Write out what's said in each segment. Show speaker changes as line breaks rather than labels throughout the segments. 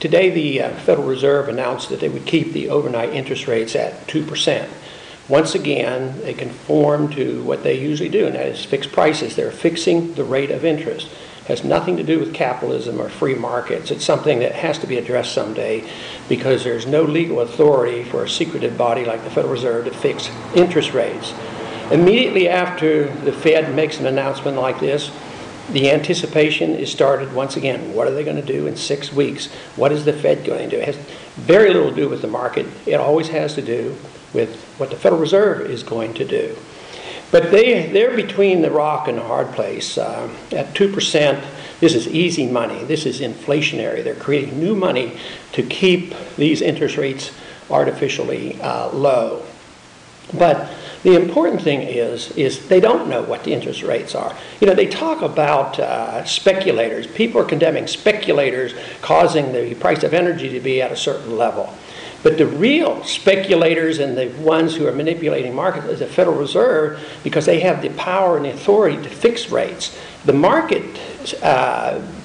Today, the Federal Reserve announced that they would keep the overnight interest rates at 2%. Once again, they conform to what they usually do, and that is fix prices. They're fixing the rate of interest. It has nothing to do with capitalism or free markets. It's something that has to be addressed someday because there's no legal authority for a secretive body like the Federal Reserve to fix interest rates. Immediately after the Fed makes an announcement like this, the anticipation is started once again. What are they going to do in 6 weeks? What is the Fed going to do? It has very little to do with the market. It always has to do with what the Federal Reserve is going to do. But they're between the rock and the hard place. At 2%, this is easy money. This is inflationary. They're creating new money to keep these interest rates artificially low. But the important thing is they don't know what the interest rates are. You know, they talk about speculators. People are condemning speculators causing the price of energy to be at a certain level. But the real speculators and the ones who are manipulating markets is the Federal Reserve because they have the power and the authority to fix rates. The market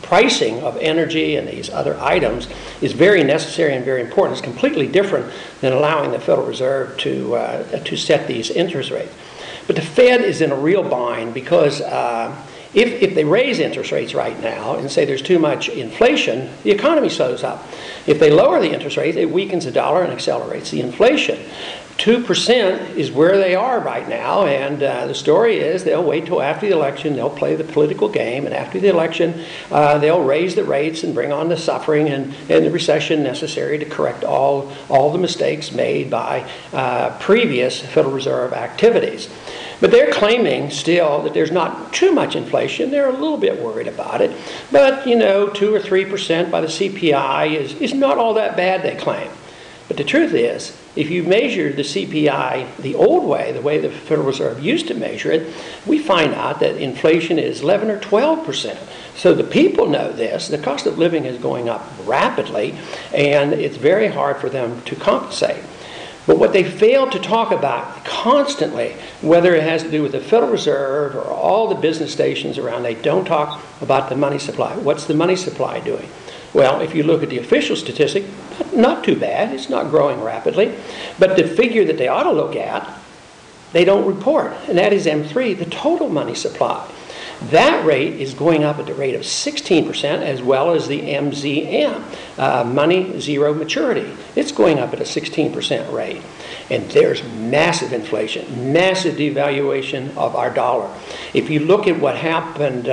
pricing of energy and these other items is very necessary and very important. It's completely different than allowing the Federal Reserve to set these interest rates. But the Fed is in a real bind because if they raise interest rates right now and say there's too much inflation, the economy slows up. If they lower the interest rate, it weakens the dollar and accelerates the inflation. 2% is where they are right now, and the story is they'll wait till after the election, they'll play the political game, and after the election, they'll raise the rates and bring on the suffering and the recession necessary to correct all the mistakes made by previous Federal Reserve activities. But they're claiming still that there's not too much inflation. They're a little bit worried about it. But, you know, 2 or 3% by the CPI is not all that bad, they claim. But the truth is, if you measure the CPI the old way, the way the Federal Reserve used to measure it, we find out that inflation is 11 or 12%. So the people know this. The cost of living is going up rapidly, and it's very hard for them to compensate. But what they fail to talk about constantly, whether it has to do with the Federal Reserve or all the business stations around, they don't talk about the money supply. What's the money supply doing? Well, if you look at the official statistic, not too bad. It's not growing rapidly. But the figure that they ought to look at, they don't report, and that is M3, the total money supply. That rate is going up at the rate of 16%, as well as the MZM, money zero maturity. It's going up at a 16% rate. And there's massive inflation, massive devaluation of our dollar. If you look at what happened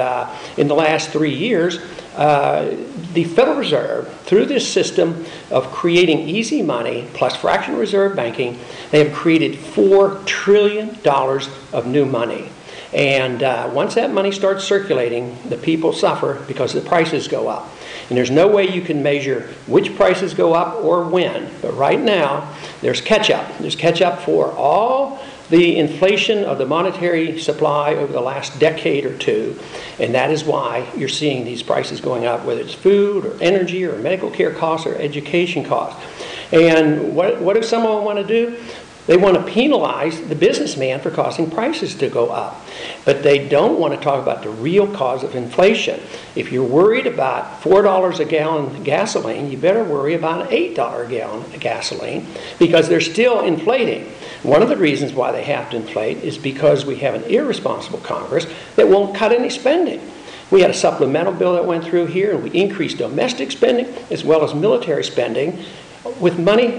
in the last 3 years, the Federal Reserve, through this system of creating easy money plus fractional reserve banking, they have created $4 trillion of new money. And once that money starts circulating, the people suffer because the prices go up. And there's no way you can measure which prices go up or when. But right now, there's catch-up. There's catch-up for all the inflation of the monetary supply over the last decade or two. And that is why you're seeing these prices going up, whether it's food or energy or medical care costs or education costs. And what do some of them want to do? They want to penalize the businessman for causing prices to go up. But they don't want to talk about the real cause of inflation. If you're worried about $4 a gallon gasoline, you better worry about an $8 a gallon gasoline because they're still inflating. One of the reasons why they have to inflate is because we have an irresponsible Congress that won't cut any spending. We had a supplemental bill that went through here, and we increased domestic spending as well as military spending with money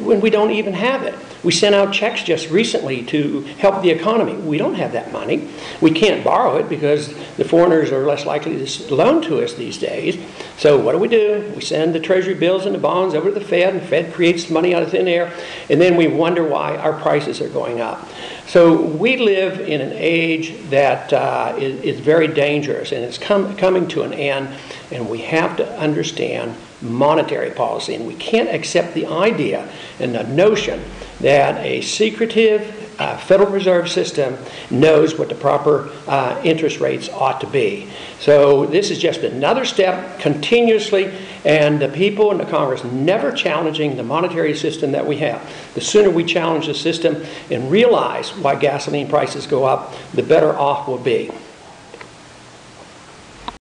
when we don't even have it. We sent out checks just recently to help the economy. We don't have that money. We can't borrow it because the foreigners are less likely to loan to us these days. So what do? We send the treasury bills and the bonds over to the Fed, and the Fed creates money out of thin air, and then we wonder why our prices are going up. So we live in an age that is very dangerous, and it's coming to an end, and we have to understand monetary policy. And we can't accept the idea and the notion that a secretive Federal Reserve system knows what the proper interest rates ought to be. So this is just another step continuously, and the people in the Congress never challenging the monetary system that we have. The sooner we challenge the system and realize why gasoline prices go up, the better off we'll be.